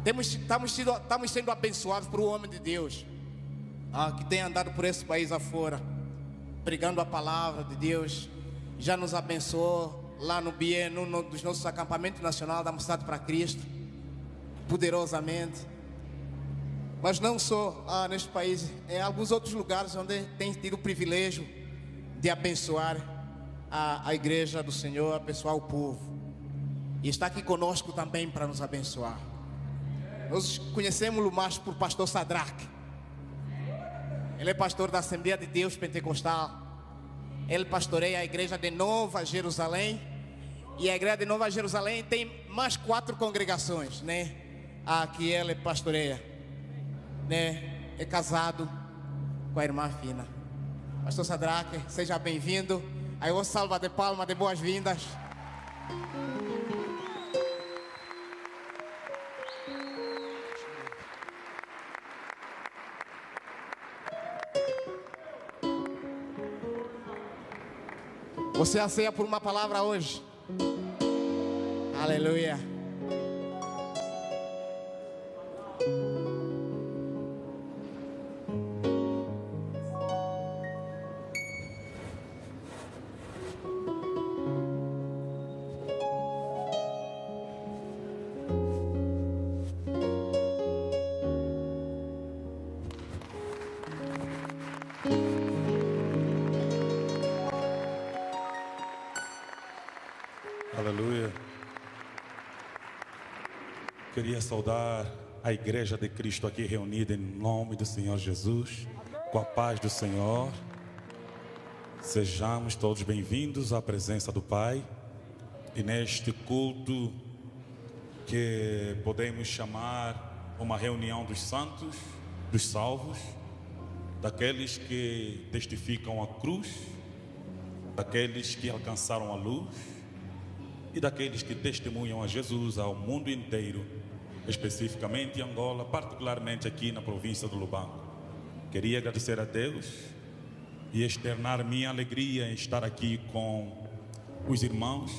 Estamos sendo abençoados por um homem de Deus que tem andado por esse país afora, pregando a palavra de Deus. Já nos abençoou lá no BIE, num dos nossos acampamentos nacionais da Mocidade para Cristo, poderosamente. Mas não só neste país, em alguns outros lugares onde tem tido o privilégio de abençoar a igreja do Senhor, abençoar o povo. E está aqui conosco também para nos abençoar. Nós conhecemos-lo mais por pastor Sadraque. Ele é pastor da Assembleia de Deus Pentecostal. Ele pastoreia a igreja de Nova Jerusalém. E a igreja de Nova Jerusalém tem mais 4 congregações, né? Que ele pastoreia, né? É casado com a irmã Fina. Pastor Sadraque, seja bem-vindo. Aí uma salva de palmas de boas-vindas. Você anseia por uma palavra hoje? Aleluia. Aleluia. Queria saudar a igreja de Cristo aqui reunida em nome do Senhor Jesus, com a paz do Senhor. Sejamos todos bem-vindos à presença do Pai e neste culto que podemos chamar uma reunião dos santos, dos salvos, daqueles que testificam a cruz, daqueles que alcançaram a luz e daqueles que testemunham a Jesus ao mundo inteiro, especificamente em Angola, particularmente aqui na província do Lubango. Queria agradecer a Deus e externar minha alegria em estar aqui com os irmãos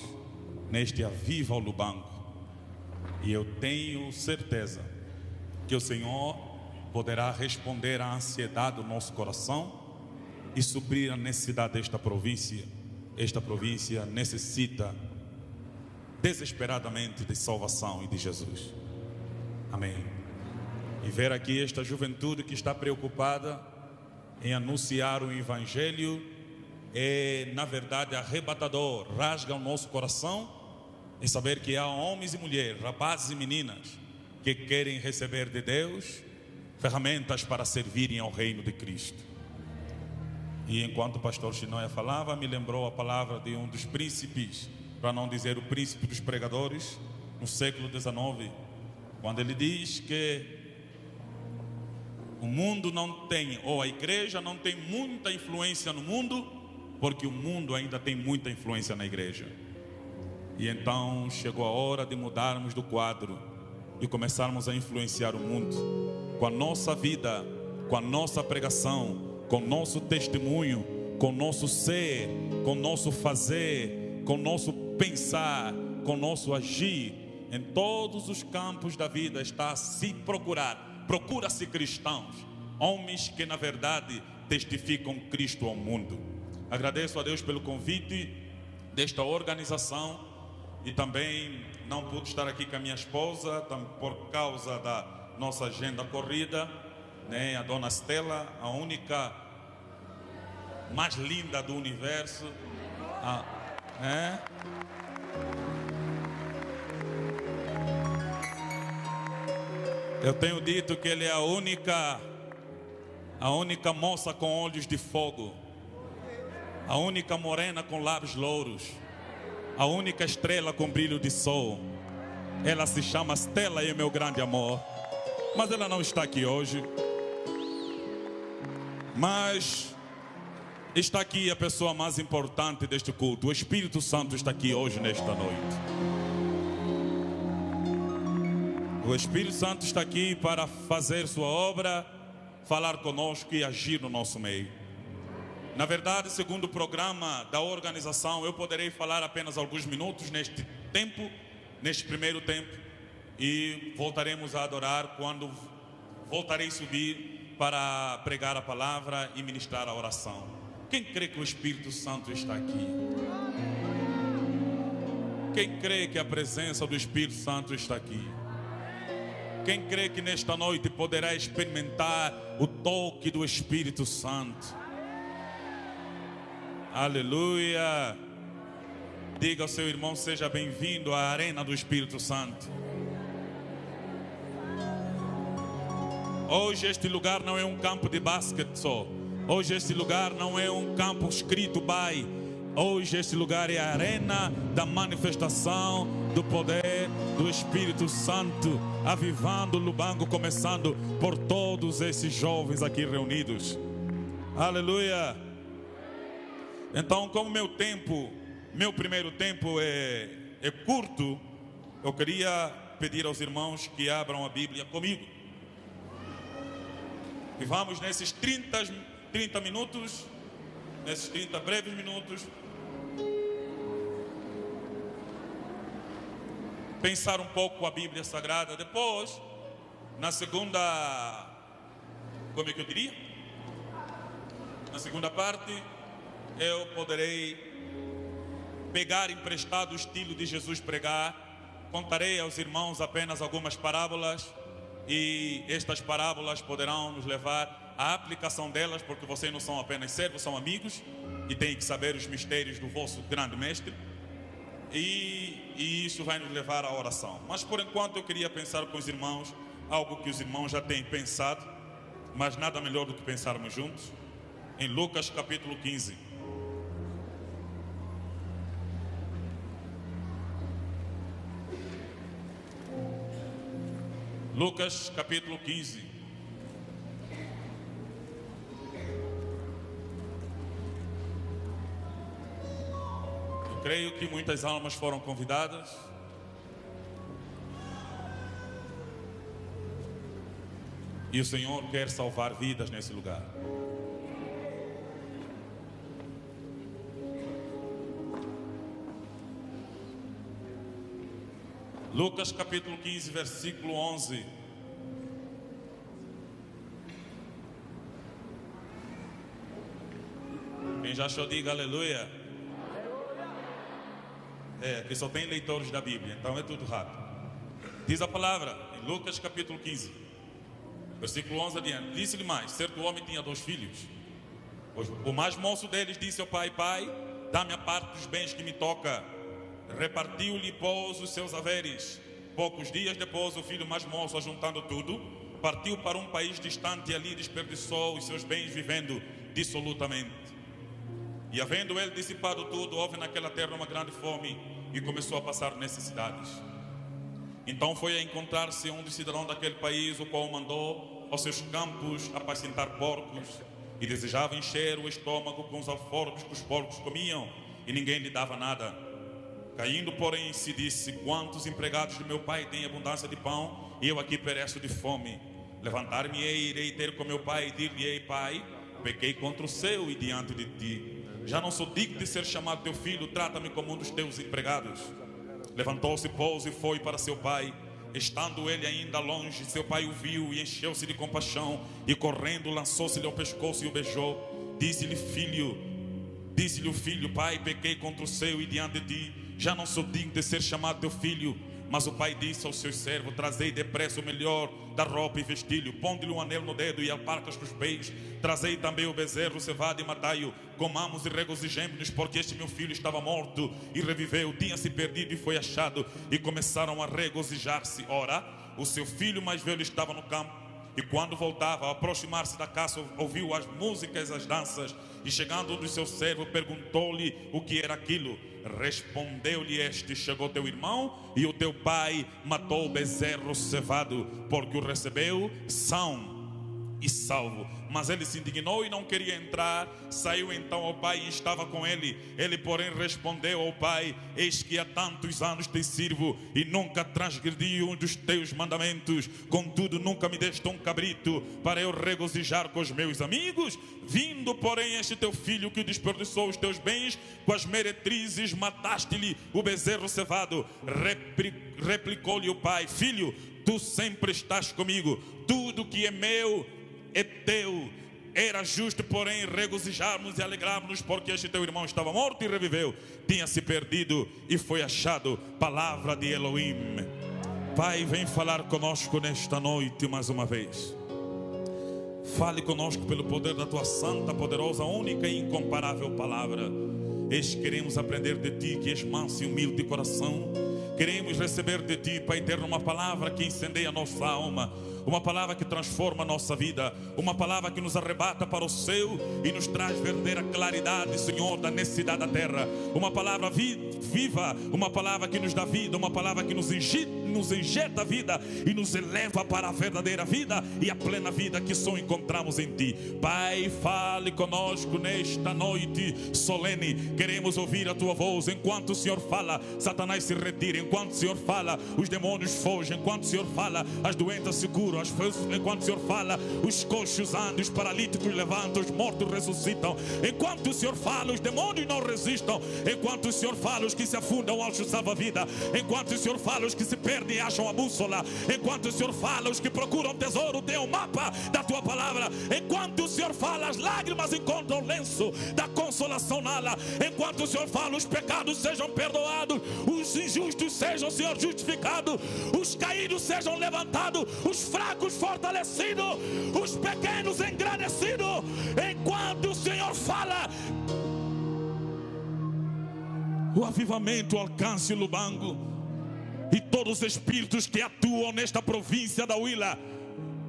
neste Aviva ao Lubango. E eu tenho certeza que o Senhor poderá responder à ansiedade do nosso coração e suprir a necessidade desta província. Esta província necessita desesperadamente de salvação e de Jesus. Amém. E ver aqui esta juventude que está preocupada em anunciar o Evangelho é, na verdade, arrebatador. Rasga o nosso coração em saber que há homens e mulheres, rapazes e meninas que querem receber de Deus ferramentas para servirem ao reino de Cristo. E enquanto o pastor Chinoia falava, me lembrou a palavra de um dos príncipes, para não dizer o príncipe dos pregadores, no século XIX, quando ele diz que o mundo não tem, ou a igreja não tem muita influência no mundo, porque o mundo ainda tem muita influência na igreja. E então chegou a hora de mudarmos do quadro e começarmos a influenciar o mundo com a nossa vida, com a nossa pregação, com o nosso testemunho, com o nosso ser, com o nosso fazer, com o nosso pensar, com o nosso agir. Em todos os campos da vida está a se procura-se cristãos, homens que na verdade testificam Cristo ao mundo. Agradeço a Deus pelo convite desta organização e também não pude estar aqui com a minha esposa por causa da nossa agenda corrida, né? A dona Stella, a única mais linda do universo, Eu tenho dito que ele é a única moça com olhos de fogo, a única morena com lábios louros, a única estrela com brilho de sol. Ela se chama Stella e é meu grande amor. Mas ela não está aqui hoje. Mas está aqui a pessoa mais importante deste culto. O Espírito Santo está aqui hoje, nesta noite. O Espírito Santo está aqui para fazer sua obra, falar conosco e agir no nosso meio. Na verdade, segundo o programa da organização, eu poderei falar apenas alguns minutos neste tempo, neste primeiro tempo, e voltaremos a adorar quando voltarei a subir para pregar a palavra e ministrar a oração. Quem crê que o Espírito Santo está aqui? Quem crê que a presença do Espírito Santo está aqui? Quem crê que nesta noite poderá experimentar o toque do Espírito Santo? Aleluia! Diga ao seu irmão: seja bem-vindo à arena do Espírito Santo. Hoje este lugar não é um campo de basquete só. Hoje este lugar não é um campo escrito by. Hoje este lugar é a arena da manifestação do poder do Espírito Santo, avivando Lubango, começando por todos esses jovens aqui reunidos. Aleluia! Então, como meu primeiro tempo é curto, eu queria pedir aos irmãos que abram a Bíblia comigo. E vamos nesses 30 minutos, nesses 30 breves minutos, pensar um pouco a Bíblia Sagrada. Depois, na segunda, como é que eu diria? Na segunda parte, eu poderei pegar emprestado o estilo de Jesus pregar. Contarei aos irmãos apenas algumas parábolas, e estas parábolas poderão nos levar à aplicação delas, porque vocês não são apenas servos, são amigos e têm que saber os mistérios do vosso grande mestre. E isso vai nos levar à oração. Mas por enquanto eu queria pensar com os irmãos algo que os irmãos já têm pensado, mas nada melhor do que pensarmos juntos, em Lucas capítulo 15. Lucas capítulo 15. Creio que muitas almas foram convidadas. E o Senhor quer salvar vidas nesse lugar. Lucas capítulo 15, versículo 11. Quem já achou, diga aleluia. Aqui só tem leitores da Bíblia, então é tudo rápido. Diz a palavra em Lucas capítulo 15, versículo 11 adiante. Disse-lhe mais: certo homem tinha 2 filhos. O mais moço deles disse ao pai: pai, dá-me a parte dos bens que me toca. Repartiu-lhe, pois, os seus haveres. Poucos dias depois, o filho mais moço, ajuntando tudo, partiu para um país distante e ali desperdiçou os seus bens, vivendo dissolutamente. E havendo ele dissipado tudo, houve naquela terra uma grande fome e começou a passar necessidades. Então foi a encontrar-se um cidadão daquele país, o qual mandou aos seus campos apacentar porcos, e desejava encher o estômago com os alforjes que os porcos comiam, e ninguém lhe dava nada. Caindo, porém, se disse: quantos empregados do meu pai têm abundância de pão, e eu aqui pereço de fome? Levantar-me-ei e irei ter com meu pai, e dir-lhe-ei: pai, pequei contra o céu e diante de ti. Já não sou digno de ser chamado teu filho, trata-me como um dos teus empregados. Levantou-se, pois, e foi para seu pai. Estando ele ainda longe, seu pai o viu e encheu-se de compaixão, e correndo lançou-se-lhe ao pescoço e o beijou. Disse-lhe o filho: pai, pequei contra o céu e diante de ti, já não sou digno de ser chamado teu filho. Mas o pai disse aos seus servos: trazei depressa o melhor da roupa e vestilho, ponde-lhe um anel no dedo e alparcas nos pés. Trazei também o bezerro cevado e matai-o. Comamos e regozijemo-nos, porque este meu filho estava morto e reviveu, tinha-se perdido e foi achado. E começaram a regozijar-se. Ora, o seu filho mais velho estava no campo, e quando voltava, ao aproximar-se da casa, ouviu as músicas e as danças. E chegando um dos seus servos, perguntou-lhe o que era aquilo. Respondeu-lhe este: chegou teu irmão, e o teu pai matou o bezerro cevado, porque o recebeu são e salvo. Mas ele se indignou e não queria entrar. Saiu então ao pai e estava com ele. Ele, porém, respondeu ao pai: eis que há tantos anos te sirvo e nunca transgredi um dos teus mandamentos. Contudo, nunca me deste um cabrito para eu regozijar com os meus amigos. Vindo, porém, este teu filho que desperdiçou os teus bens, com as meretrizes mataste-lhe o bezerro cevado. replicou-lhe o pai: filho, tu sempre estás comigo, tudo que é meu é teu. Era justo, porém, regozijarmos e alegrarmos, porque este teu irmão estava morto e reviveu, tinha se perdido e foi achado. Palavra de Elohim. Pai, vem falar conosco nesta noite mais uma vez. Fale conosco pelo poder da tua santa, poderosa, única e incomparável palavra. Queremos aprender de ti, que és manso e humilde de coração. Queremos receber de ti, Pai eterno, uma palavra que incendeia a nossa alma, uma palavra que transforma a nossa vida, uma palavra que nos arrebata para o céu e nos traz verdadeira claridade, Senhor, da necessidade da terra. Uma palavra viva, uma palavra que nos dá vida, uma palavra que nos injeta vida e nos eleva para a verdadeira vida e a plena vida que só encontramos em ti. Pai, fale conosco nesta noite solene. Queremos ouvir a tua voz. Enquanto o Senhor fala, Satanás se retira. Enquanto o Senhor fala, os demônios fogem. Enquanto o Senhor fala, as doenças se curam. Enquanto o Senhor fala, os coxos andam, os paralíticos levantam, os mortos ressuscitam. Enquanto o Senhor fala, os demônios não resistam. Enquanto o Senhor fala, os que se afundam acham salva-vida. Enquanto o Senhor fala, os que se perdem e acham a bússola. Enquanto o Senhor fala, os que procuram tesouro têm o mapa da tua palavra. Enquanto o Senhor fala, as lágrimas encontram o lenço da consolação nela. Enquanto o Senhor fala, os pecados sejam perdoados, os injustos sejam, Senhor, justificados, os caídos sejam levantados, os fracos fortalecidos, os pequenos engrandecidos. Enquanto o Senhor fala, o avivamento alcance o Lubango e todos os espíritos que atuam nesta província da Huila,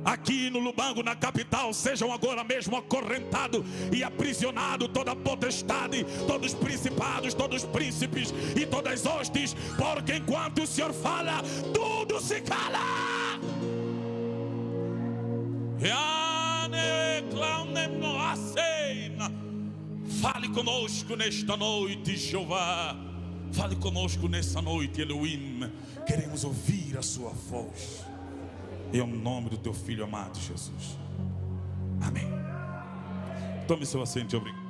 aqui no Lubango, na capital, sejam agora mesmo acorrentados e aprisionados, toda potestade, todos os principados, todos os príncipes e todas as hostes, porque enquanto o Senhor fala, tudo se cala. Fale conosco nesta noite, Jeová. Fale conosco nessa noite, Elohim. Queremos ouvir a sua voz. Em nome do teu filho amado Jesus. Amém. Tome seu assento, obrigado.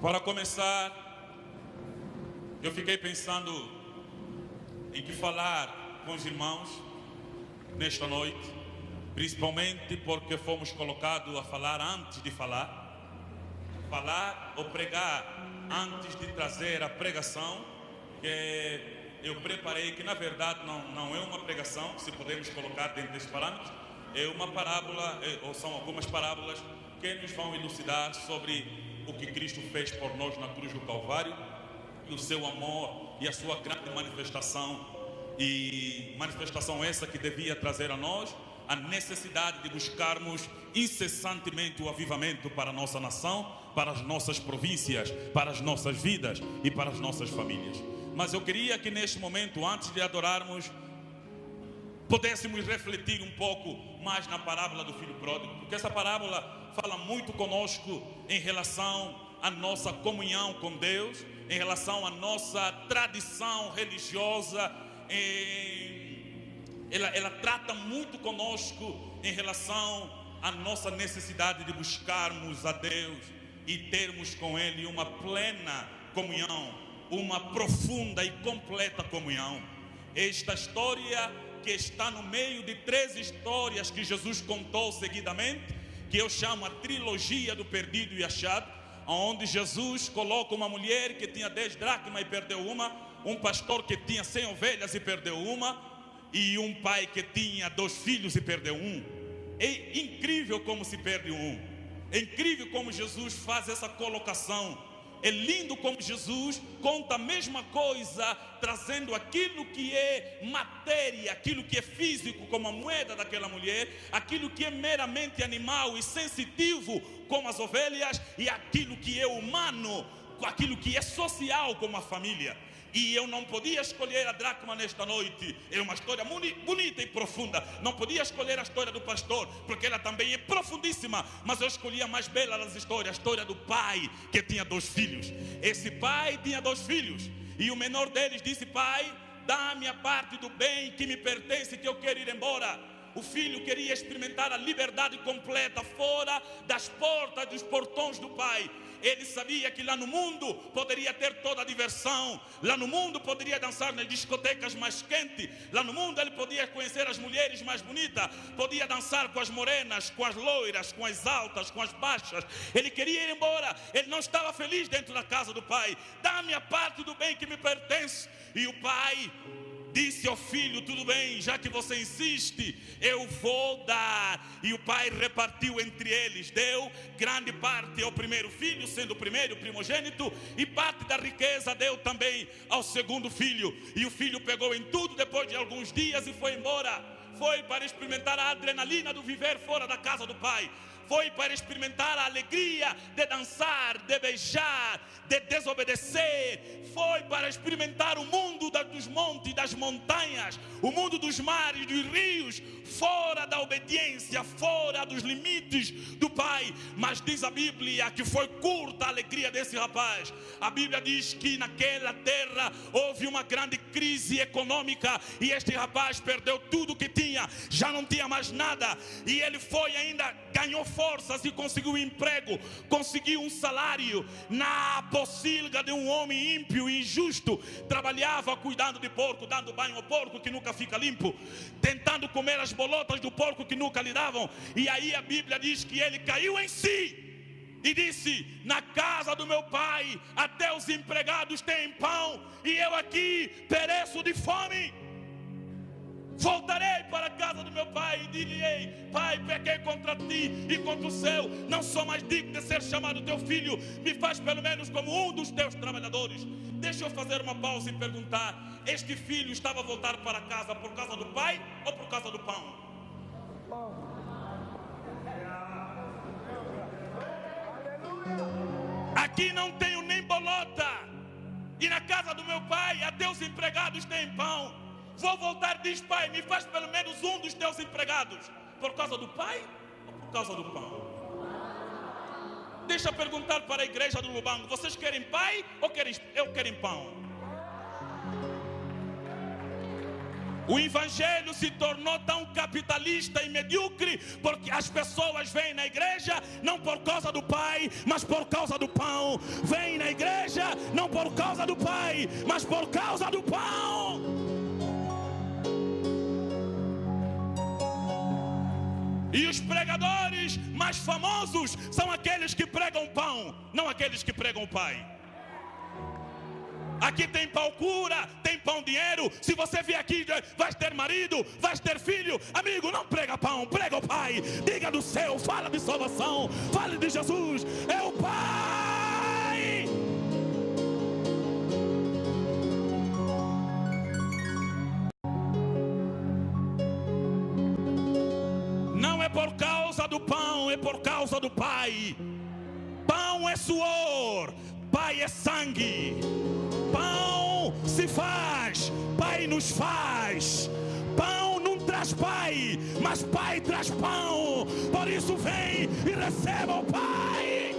Para começar, eu fiquei pensando em que falar com os irmãos nesta noite, principalmente porque fomos colocados a falar antes de falar ou pregar antes de trazer a pregação, que eu preparei, que na verdade não é uma pregação, se podemos colocar dentro desses parâmetros, é uma parábola, ou são algumas parábolas que nos vão elucidar sobre o que Cristo fez por nós na cruz do Calvário, e o seu amor e a sua grande manifestação, e manifestação essa que devia trazer a nós a necessidade de buscarmos incessantemente o avivamento para a nossa nação, para as nossas províncias, para as nossas vidas e para as nossas famílias. Mas eu queria que neste momento, antes de adorarmos, pudéssemos refletir um pouco mais na parábola do filho pródigo, porque essa parábola fala muito conosco em relação à nossa comunhão com Deus, em relação à nossa tradição religiosa. Ela trata muito conosco em relação à nossa necessidade de buscarmos a Deus e termos com Ele uma plena comunhão, uma profunda e completa comunhão. Esta história, que está no meio de 3 histórias que Jesus contou seguidamente, que eu chamo a trilogia do perdido e achado, onde Jesus coloca uma mulher que tinha 10 dracmas e perdeu uma, um pastor que tinha 100 ovelhas e perdeu uma, e um pai que tinha 2 filhos e perdeu um. É incrível como se perde um. É incrível como Jesus faz essa colocação. É lindo como Jesus conta a mesma coisa, trazendo aquilo que é matéria, aquilo que é físico, como a moeda daquela mulher, aquilo que é meramente animal e sensitivo, como as ovelhas, e aquilo que é humano, aquilo que é social, como a família. E eu não podia escolher a dracma nesta noite. É uma história bonita e profunda. Não podia escolher a história do pastor, porque ela também é profundíssima. Mas eu escolhi a mais bela das histórias, a história do pai que tinha 2 filhos. Esse pai tinha 2 filhos, e o menor deles disse: pai, dá-me a parte do bem que me pertence, que eu quero ir embora. o filho queria experimentar a liberdade completa, fora das portas, dos portões do pai. Ele sabia que lá no mundo poderia ter toda a diversão, lá no mundo poderia dançar nas discotecas mais quentes, lá no mundo ele podia conhecer as mulheres mais bonitas, podia dançar com as morenas, com as loiras, com as altas, com as baixas. Ele queria ir embora, ele não estava feliz dentro da casa do pai. Dá-me a parte do bem que me pertence. E o pai disse ao filho: tudo bem, já que você insiste, eu vou dar. E o pai repartiu entre eles, deu grande parte ao primeiro filho, sendo o primeiro, o primogênito, e parte da riqueza deu também ao segundo filho. E o filho pegou em tudo depois de alguns dias e foi embora. Foi para experimentar a adrenalina do viver fora da casa do pai. Foi para experimentar a alegria de dançar, de beijar, de desobedecer. Foi para experimentar o mundo dos montes e das montanhas, o mundo dos mares, dos rios, fora da obediência, fora dos limites do pai. Mas diz a Bíblia que foi curta a alegria desse rapaz. A Bíblia diz que naquela terra houve uma grande crise econômica e este rapaz perdeu tudo que tinha, já não tinha mais nada. E ele foi ainda, ganhou forças e conseguiu um emprego, conseguiu um salário na pocilga de um homem ímpio e injusto. Trabalhava cuidando de porco, dando banho ao porco que nunca fica limpo, tentando comer as bolotas do porco que nunca lhe davam. E aí a Bíblia diz que ele caiu em si e disse: na casa do meu pai até os empregados têm pão e eu aqui pereço de fome. Voltarei para a casa do meu pai e direi: pai, pequei contra ti e contra o céu, não sou mais digno de ser chamado teu filho, me faz pelo menos como um dos teus trabalhadores. Deixa eu fazer uma pausa e perguntar: este filho estava a voltar para casa por causa do pai ou por causa do pão? Aqui não tenho nem bolota e na casa do meu pai até os empregados têm pão. Vou voltar, diz pai, me faz pelo menos um dos teus empregados. Por causa do pai ou por causa do pão? Deixa eu perguntar para a igreja do Lubango: vocês querem pai ou querem pão? O evangelho se tornou tão capitalista e medíocre porque as pessoas vêm na igreja não por causa do pai, mas por causa do pão. Vêm na igreja não por causa do pai, mas por causa do pão. E os pregadores mais famosos são aqueles que pregam pão, não aqueles que pregam o pai. Aqui tem pão cura, tem pão dinheiro. Se você vier aqui, vais ter marido, vais ter filho. Amigo, não prega pão, prega o pai. Diga do céu, fala de salvação, fale de Jesus, é o pai. Não é por causa do pão, é por causa do pai. Pão é suor, pai é sangue. Pão se faz, pai nos faz. Pão não traz pai, mas pai traz pão. Por isso vem e receba o pai.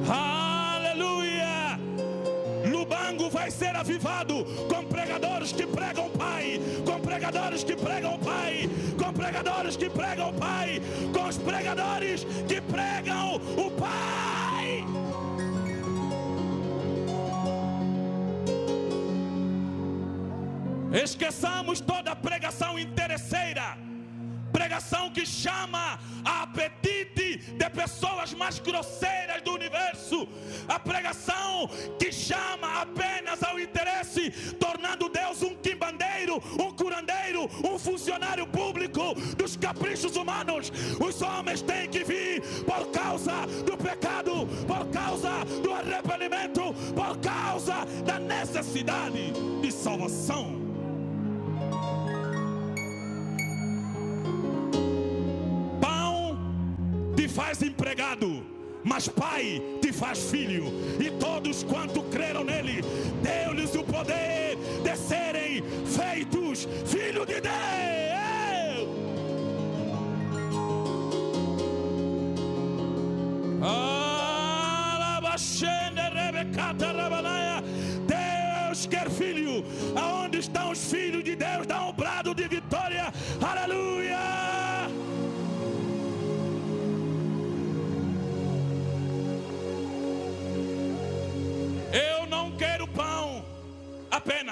Aleluia. Lubango vai ser avivado com pregadores que pregam o pai, com pregadores que pregam o pai, com pregadores que pregam o pai, com os pregadores que pregam o pai. Esqueçamos toda a pregação interesseira, pregação que chama a apetite de pessoas mais grosseiras do universo, a pregação que chama apenas ao interesse, tornando Deus um quimbandeiro, um curandeiro, um funcionário público dos caprichos humanos. Os homens têm que vir por causa do pecado, por causa do arrependimento, por causa da necessidade de salvação. Te faz empregado, mas pai te faz filho. E todos quanto creram nele, deu-lhes o poder de serem feitos filho de Deus. Deus quer filho. Aonde estão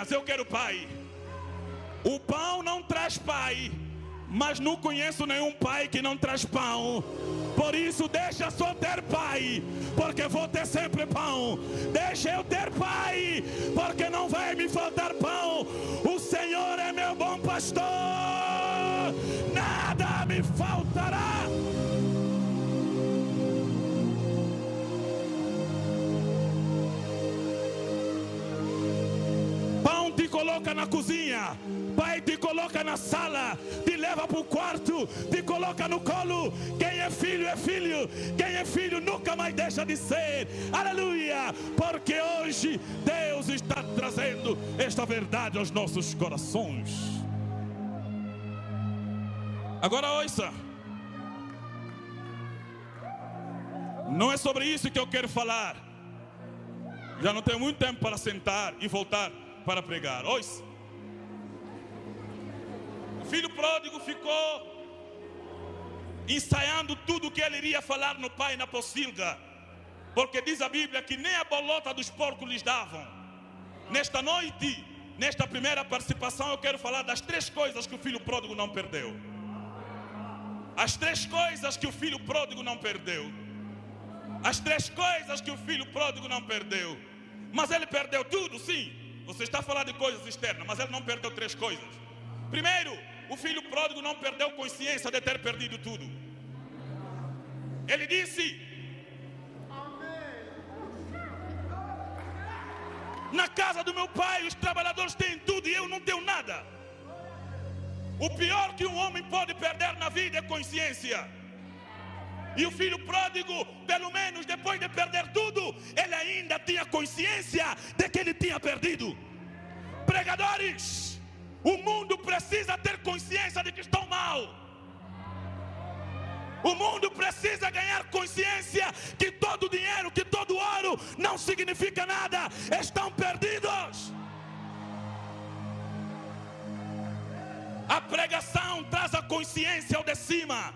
Aleluia, eu quero pai. O pão não traz pai, mas não conheço nenhum pai que não traz pão. Por isso deixa só ter pai, porque vou ter sempre pão. Deixa eu ter pai, porque não vai me faltar pão. O Senhor é meu bom pastor, nada me faltará. Pão te coloca na cozinha, pai te coloca na sala, te leva para o quarto, te coloca no colo. Quem é filho é filho, quem é filho nunca mais deixa de ser. Aleluia, porque hoje Deus está trazendo esta verdade aos nossos corações. Agora ouça, não é sobre isso que eu quero falar. Já não tenho muito tempo para sentar e voltar para pregar. Ouça, o filho pródigo ficou ensaiando tudo o que ele iria falar no pai na pocilga, porque diz a Bíblia que nem a bolota dos porcos lhes davam. Nesta noite, nesta primeira participação, eu quero falar das 3 coisas que o filho pródigo não perdeu. As 3 coisas que o filho pródigo não perdeu. As 3 coisas que o filho pródigo não perdeu. Mas ele perdeu tudo, sim. Você está falando de coisas externas, mas ele não perdeu 3 coisas. Primeiro, o filho pródigo não perdeu consciência de ter perdido tudo. Ele disse: na casa do meu pai os trabalhadores têm tudo e eu não tenho nada. O pior que um homem pode perder na vida é consciência. E o filho pródigo, pelo menos depois de perder tudo, ele ainda tinha consciência de que ele tinha perdido. Pregadores, o mundo precisa ter consciência de que estão mal. O mundo precisa ganhar consciência que todo dinheiro, que todo ouro não significa nada. Estão perdidos. A pregação traz a consciência ao de cima.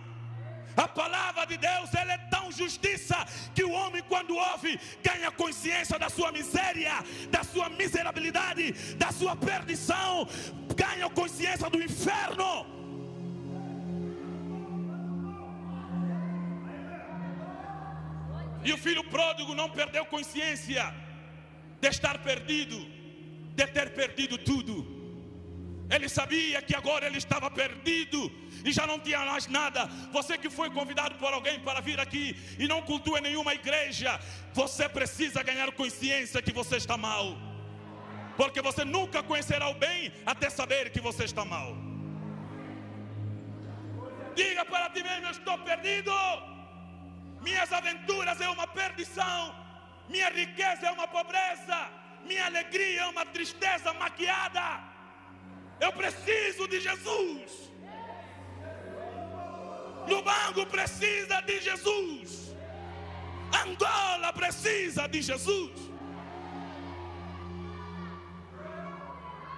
A palavra de Deus, ela é tão justiça que o homem, quando ouve, ganha consciência da sua miséria, da sua miserabilidade, da sua perdição, ganha consciência do inferno. E o filho pródigo não perdeu consciência de estar perdido, de ter perdido tudo. Ele sabia que agora ele estava perdido e já não tinha mais nada. Você que foi convidado por alguém para vir aqui e não cultua em nenhuma igreja, você precisa ganhar consciência que você está mal, porque você nunca conhecerá o bem até saber que você está mal. Diga para ti mesmo: eu estou perdido. Minhas aventuras é uma perdição, minha riqueza é uma pobreza, minha alegria é uma tristeza maquiada. Eu preciso de Jesus. Lubango precisa de Jesus. Angola precisa de Jesus.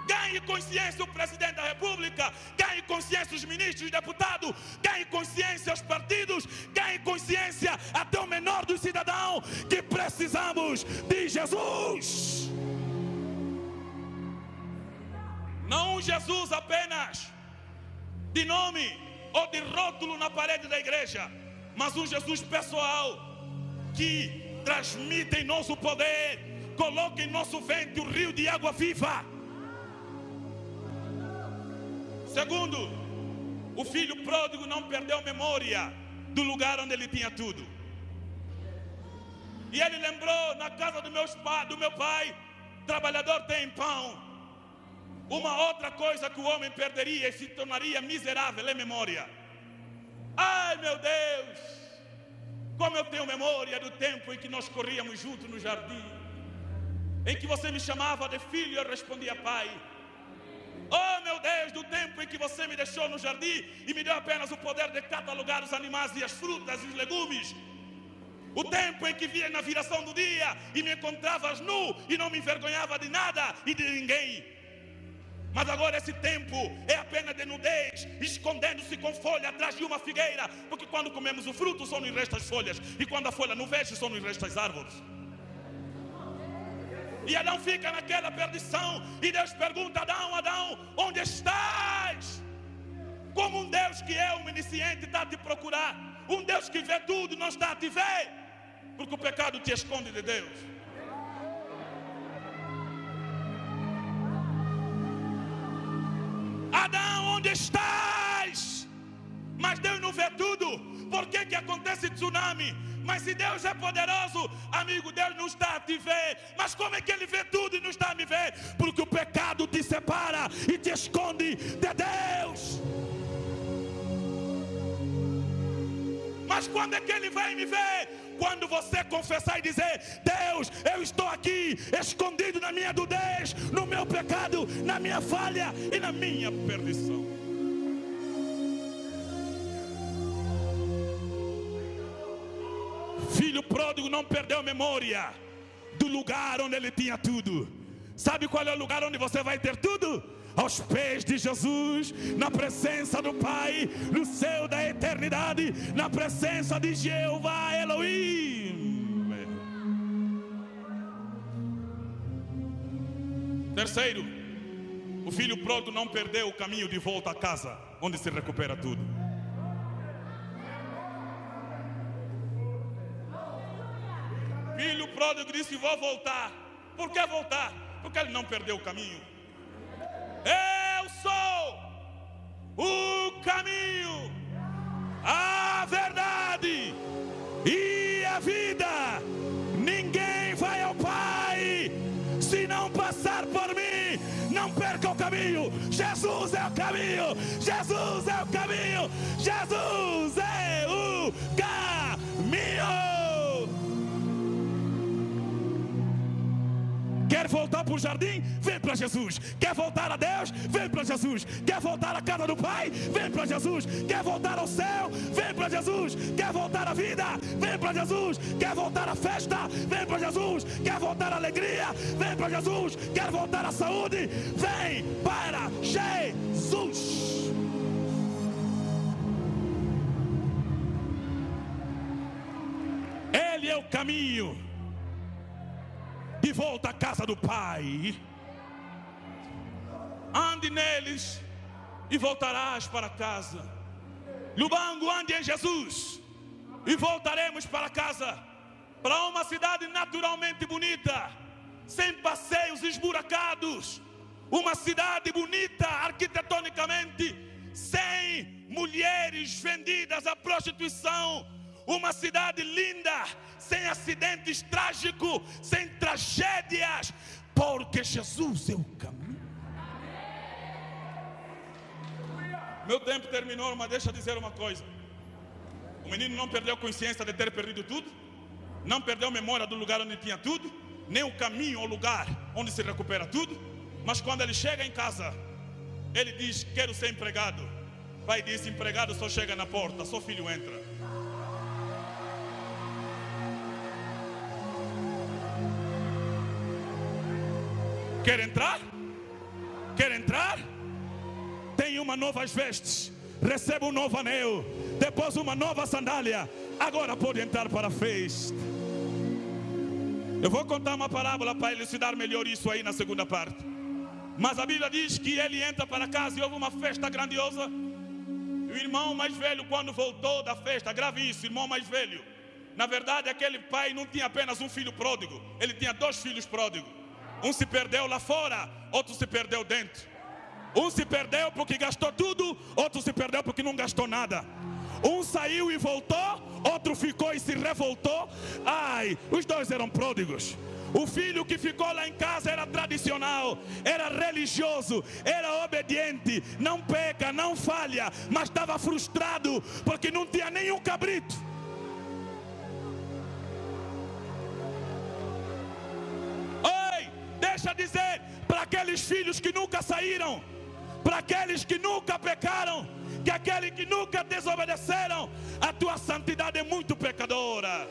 Ganhe consciência o presidente da república, ganhe consciência os ministros e deputados, ganhe consciência os partidos, ganhe consciência até o menor dos cidadãos que precisamos de Jesus. Não um Jesus apenas de nome ou de rótulo na parede da igreja, mas um Jesus pessoal que transmite em nosso poder, coloca em nosso ventre o rio de água viva. Segundo, o filho pródigo não perdeu memória do lugar onde ele tinha tudo. E ele lembrou: na casa do meu pai, trabalhador tem pão. Uma outra coisa que o homem perderia e se tornaria miserável é memória. Ai, meu Deus, como eu tenho memória do tempo em que nós corríamos juntos no jardim, em que você me chamava de filho e eu respondia pai. Oh, meu Deus, do tempo em que você me deixou no jardim e me deu apenas o poder de catalogar os animais e as frutas e os legumes. O tempo em que via na viração do dia e me encontravas nu e não me envergonhava de nada e de ninguém. Mas agora esse tempo é apenas de nudez, escondendo-se com folha atrás de uma figueira, porque quando comemos o fruto só nos restam as folhas, e quando a folha não veste só nos restam as árvores. E Adão fica naquela perdição. E Deus pergunta: Adão, Adão, onde estás? Como um Deus que é onisciente está a te procurar. Um Deus que vê tudo não está a te ver, porque o pecado te esconde de Deus. Adão, onde estás? Mas Deus não vê tudo. Por que acontece tsunami? Mas se Deus é poderoso, amigo, Deus não está a te ver. Mas como é que Ele vê tudo e não está a me ver? Porque o pecado te separa e te esconde de Deus. Mas quando é que Ele vai me ver? Quando você confessar e dizer: Deus, eu estou aqui escondido na minha nudez, no meu pecado, na minha falha e na minha perdição. Filho pródigo não perdeu memória do lugar onde ele tinha tudo. Sabe qual é o lugar onde você vai ter tudo? Aos pés de Jesus, na presença do Pai, no céu da eternidade, na presença de Jeová Elohim. Terceiro, o filho pródigo não perdeu o caminho de volta a casa, onde se recupera tudo. Filho pródigo disse: vou voltar. Por que voltar? Porque ele não perdeu o caminho. Eu sou o caminho, a verdade e a vida. Ninguém vai ao Pai se não passar por mim. Não perca o caminho. Jesus é o caminho. Jesus é o caminho. Jesus é o caminho. Quer voltar para o jardim? Vem para Jesus. Quer voltar a Deus? Vem para Jesus. Quer voltar à casa do Pai? Vem para Jesus. Quer voltar ao céu? Vem para Jesus. Quer voltar à vida? Vem para Jesus. Quer voltar à festa? Vem para Jesus. Quer voltar à alegria? Vem para Jesus. Quer voltar à saúde? Vem para Jesus. Ele é o caminho de volta à casa do Pai. Ande neles e voltarás para casa. Lubango, ande em Jesus e voltaremos para casa, para uma cidade naturalmente bonita, sem passeios esburacados, uma cidade bonita arquitetonicamente, sem mulheres vendidas à prostituição, uma cidade linda, sem acidentes trágicos, sem tragédias, porque Jesus é o caminho. Meu tempo terminou, mas deixa eu dizer uma coisa. O menino não perdeu consciência de ter perdido tudo, não perdeu memória do lugar onde tinha tudo, nem o caminho ao lugar onde se recupera tudo. Mas quando ele chega em casa, ele diz: quero ser empregado. O pai diz: empregado só chega na porta, só filho entra. Quer entrar? Quer entrar? Tem uma novas vestes, receba um novo anel, depois uma nova sandália. Agora pode entrar para a festa. Eu vou contar uma parábola para elucidar melhor isso aí na segunda parte. Mas a Bíblia diz que ele entra para casa e houve uma festa grandiosa. O irmão mais velho, quando voltou da festa, grave isso, irmão mais velho. Na verdade, aquele pai não tinha apenas um filho pródigo, ele tinha 2 filhos pródigos. Um se perdeu lá fora, outro se perdeu dentro. Um se perdeu porque gastou tudo, outro se perdeu porque não gastou nada. Um saiu e voltou, outro ficou e se revoltou. Ai, os 2 eram pródigos. O filho que ficou lá em casa era tradicional, era religioso, era obediente, não peca, não falha, mas estava frustrado porque não tinha nenhum cabrito. Deixa dizer para aqueles filhos que nunca saíram, para aqueles que nunca pecaram, que aqueles que nunca desobedeceram, a tua santidade é muito pecadora.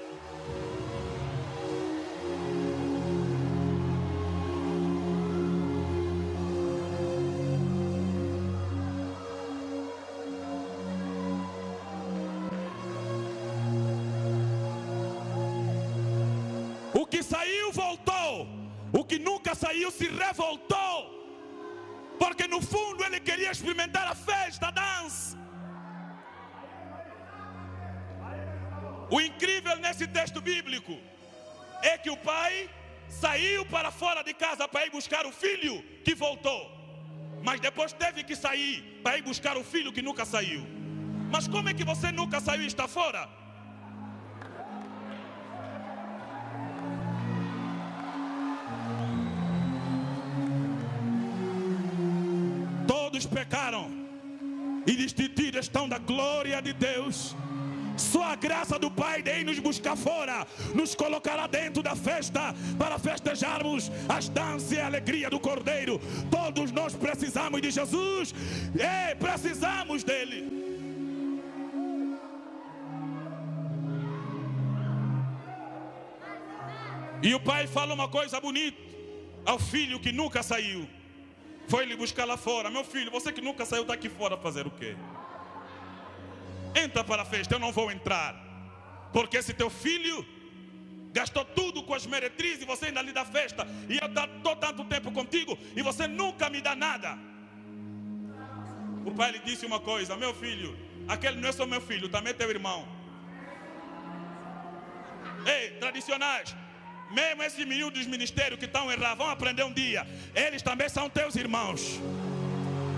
O que saiu voltou, O que nunca saiu se revoltou, porque no fundo ele queria experimentar a festa, a dança. O incrível nesse texto bíblico é que o pai saiu para fora de casa para ir buscar o filho que voltou, mas depois teve que sair para ir buscar o filho que nunca saiu. Mas como é que você nunca saiu e está fora? Todos pecaram e destituídos estão da glória de Deus. Só a graça do Pai de ir nos buscar fora nos colocará dentro da festa para festejarmos as danças e a alegria do Cordeiro. Todos nós precisamos de Jesus e precisamos dele. E o pai fala uma coisa bonita ao filho que nunca saiu. Foi lhe buscar lá fora. Meu filho, você que nunca saiu, está aqui fora fazer o quê? Entra para a festa. Eu não vou entrar, porque esse teu filho gastou tudo com as meretrizes e você ainda lhe dá festa. E eu estou tanto tempo contigo e você nunca me dá nada. O pai lhe disse uma coisa: meu filho, aquele não é só meu filho, também é teu irmão. Ei, tradicionais, mesmo esses meninos dos ministérios que estão errados, vão aprender um dia. Eles também são teus irmãos.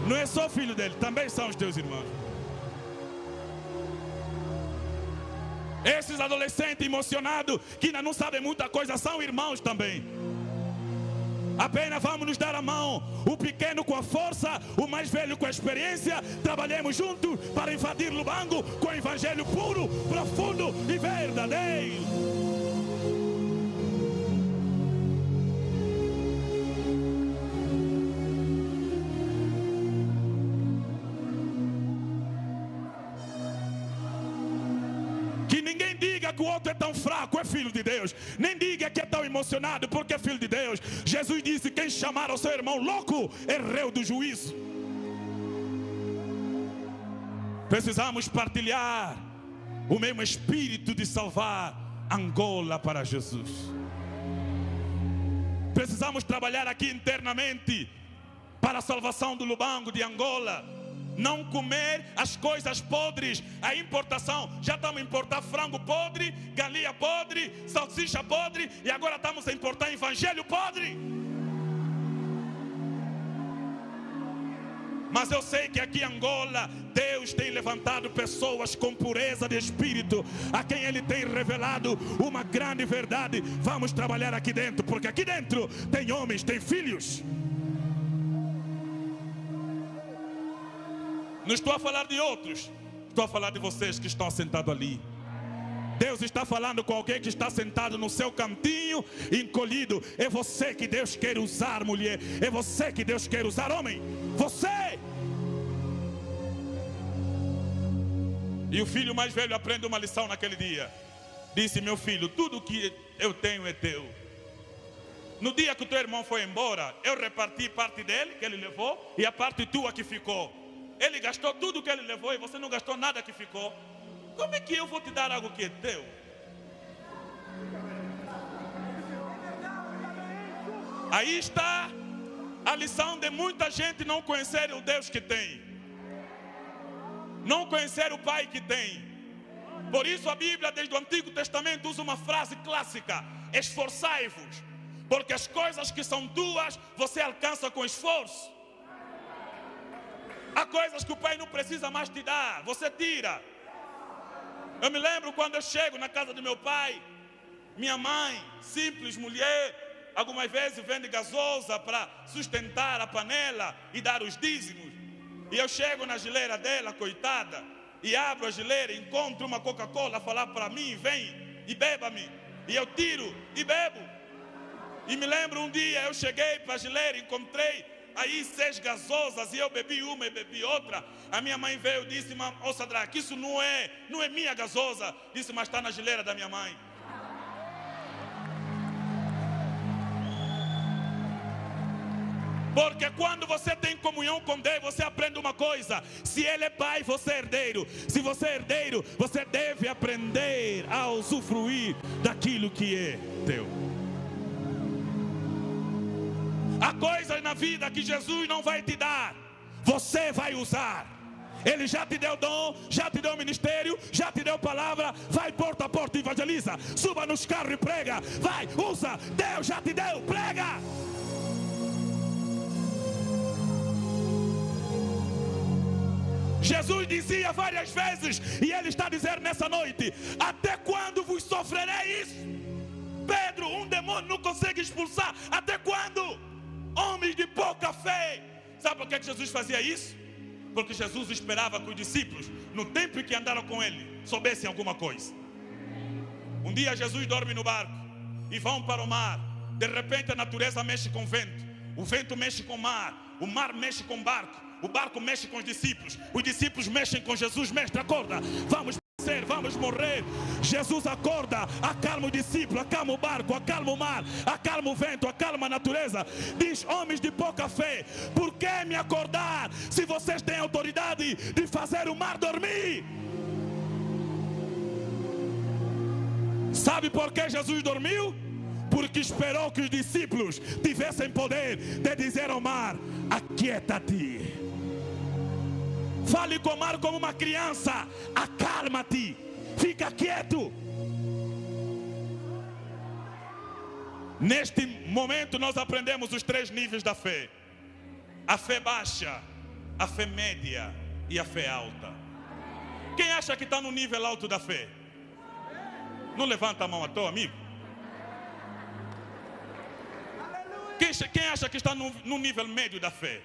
Não é só filho dele, também são os teus irmãos. Esses adolescentes emocionados que ainda não sabem muita coisa são irmãos também. Apenas vamos nos dar a mão, o pequeno com a força, o mais velho com a experiência. Trabalhemos juntos para invadir Lubango com o evangelho puro, profundo e verdadeiro. Que o outro é tão fraco, é filho de Deus. Nem diga que é tão emocionado, porque é filho de Deus. Jesus disse: quem chamar o seu irmão louco é réu do juízo. Precisamos partilhar o mesmo espírito de salvar Angola para Jesus. Precisamos trabalhar aqui internamente para a salvação do Lubango, de Angola. Não comer as coisas podres. A importação, já estamos a importar frango podre, galinha podre, salsicha podre, e agora estamos a importar evangelho podre. Mas eu sei que aqui em Angola Deus tem levantado pessoas com pureza de espírito, a quem Ele tem revelado uma grande verdade. Vamos trabalhar aqui dentro, porque aqui dentro tem homens, tem filhos. Não estou a falar de outros, estou a falar de vocês que estão sentados ali. Deus está falando com alguém que está sentado no seu cantinho, encolhido. É você que Deus quer usar, mulher. É você que Deus quer usar, homem. Você! E o filho mais velho aprende uma lição naquele dia. Disse: meu filho, tudo que eu tenho é teu. No dia que o teu irmão foi embora, eu reparti parte dele, que ele levou, e a parte tua que ficou. Ele gastou tudo que ele levou e você não gastou nada que ficou. Como é que eu vou te dar algo que é teu? Aí está a lição de muita gente não conhecer o Deus que tem, não conhecer o Pai que tem. Por isso a Bíblia desde o Antigo Testamento usa uma frase clássica: esforçai-vos, porque as coisas que são tuas você alcança com esforço. Há coisas que o pai não precisa mais te dar, você tira. Eu me lembro quando eu chego na casa do meu pai, minha mãe, simples mulher, algumas vezes vende gasosa para sustentar a panela e dar os dízimos. E eu chego na geleira dela, coitada, e abro a geleira, encontro uma Coca-Cola, falar para mim: vem e beba-me. E eu tiro e bebo. E me lembro um dia, eu cheguei para a geleira, encontrei aí 6 gasosas e eu bebi uma e bebi outra. A minha mãe veio e disse: ô Sadraque, isso não é minha gasosa. Disse: mas está na geleira da minha mãe. Porque quando você tem comunhão com Deus, você aprende uma coisa: se Ele é pai, você é herdeiro. Se você é herdeiro, você deve aprender a usufruir daquilo que é teu. Há coisas na vida que Jesus não vai te dar, você vai usar. Ele já te deu dom, já te deu ministério, já te deu palavra. Vai porta a porta e evangeliza. Suba nos carros e prega. Vai, usa. Deus já te deu, prega. Jesus dizia várias vezes, e Ele está dizendo nessa noite: até quando vos sofrerei isso? Pedro, um demônio não consegue expulsar. Até quando? Homens de pouca fé. Sabe por que Jesus fazia isso? Porque Jesus esperava que os discípulos, no tempo em que andaram com Ele, soubessem alguma coisa. Um dia Jesus dorme no barco e vão para o mar. De repente a natureza mexe com o vento mexe com o mar mexe com o barco mexe com os discípulos mexem com Jesus. Mestre, acorda, vamos perecer, vamos morrer. Jesus acorda, acalma o discípulo, acalma o barco, acalma o mar, acalma o vento, acalma a natureza. Diz: homens de pouca fé, por que me acordar se vocês têm autoridade de fazer o mar dormir? Sabe por que Jesus dormiu? Porque esperou que os discípulos tivessem poder de dizer ao mar: aquieta-te. Fale com o mar como uma criança: acalma-te, fica quieto. Neste momento nós aprendemos os 3 níveis da fé: a fé baixa, a fé média e a fé alta. Quem acha que está no nível alto da fé? Não levanta a mão à toa, amigo. Quem acha que está no nível médio da fé?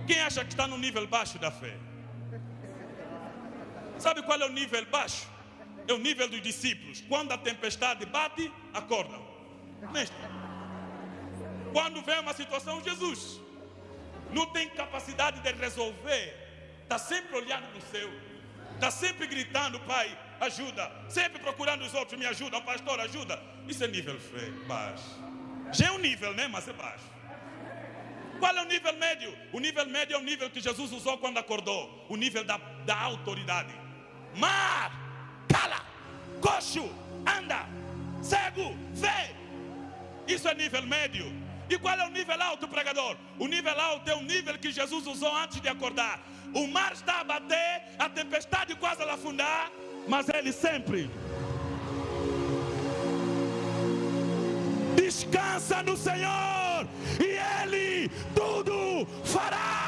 Quem acha que está no nível baixo da fé? Sabe qual é o nível baixo? É o nível dos discípulos. Quando a tempestade bate, acordam. Mestre, quando vem uma situação, Jesus não tem capacidade de resolver. Está sempre olhando no céu. Está sempre gritando: Pai, ajuda. Sempre procurando os outros: me ajudam, pastor, ajuda. Isso é nível fé baixo. Já é um nível, né? Mas é baixo. Qual é o nível médio? O nível médio é o nível que Jesus usou quando acordou. O nível da autoridade. Mar, cala. Coxo, anda. Cego, vê. Isso é nível médio. E qual é o nível alto, pregador? O nível alto é o nível que Jesus usou antes de acordar. O mar está a bater, a tempestade quase a afundar, mas Ele sempre descansa no Senhor e Ele tudo fará.